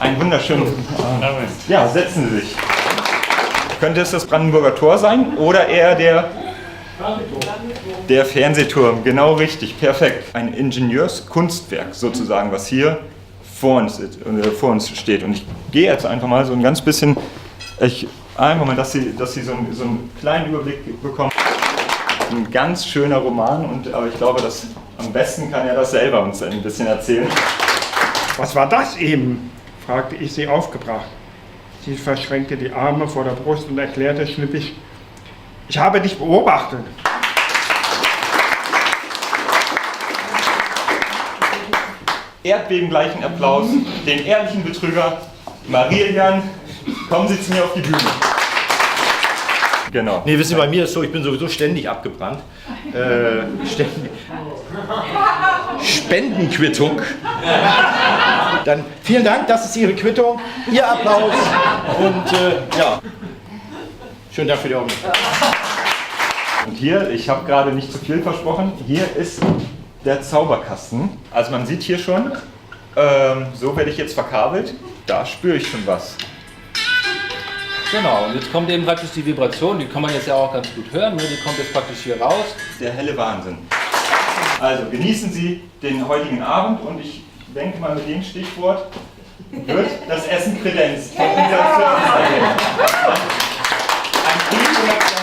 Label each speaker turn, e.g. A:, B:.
A: Einen wunderschönen. Ja, setzen Sie sich. Könnte es das Brandenburger Tor sein oder eher der Fernsehturm? Genau richtig, perfekt. Ein Ingenieurskunstwerk sozusagen, was hier vor uns steht. Und ich gehe jetzt einfach mal so ein ganz bisschen, einfach mal, dass Sie so einen kleinen Überblick bekommen. Ein ganz schöner Roman, aber ich glaube, dass am besten kann er das selber uns ein bisschen erzählen.
B: Was war das eben? Fragte ich sie aufgebracht. Sie verschränkte die Arme vor der Brust und erklärte schnippisch: Ich habe dich beobachtet.
A: Erdbebengleichen Applaus, den ehrlichen Betrüger Mariljan, kommen Sie zu mir auf die Bühne. Genau.
C: Nee, wissen Sie, bei mir ist so, ich bin sowieso ständig abgebrannt. Ständig. Spendenquittung. Dann vielen Dank, das ist Ihre Quittung, Ihr Applaus und ja, schönen Dank für die Aufmerksamkeit.
A: Und hier, ich habe gerade nicht zu viel versprochen, hier ist der Zauberkasten. Also man sieht hier schon, so werde ich jetzt verkabelt, da spüre ich schon was.
D: Genau, und jetzt kommt eben praktisch die Vibration, die kann man jetzt ja auch ganz gut hören, ne? Die kommt jetzt praktisch hier raus.
A: Der helle Wahnsinn. Also genießen Sie den heutigen Abend und ich denke mal mit dem Stichwort wird das Essen kredenzt von unserer Service. Ein Brief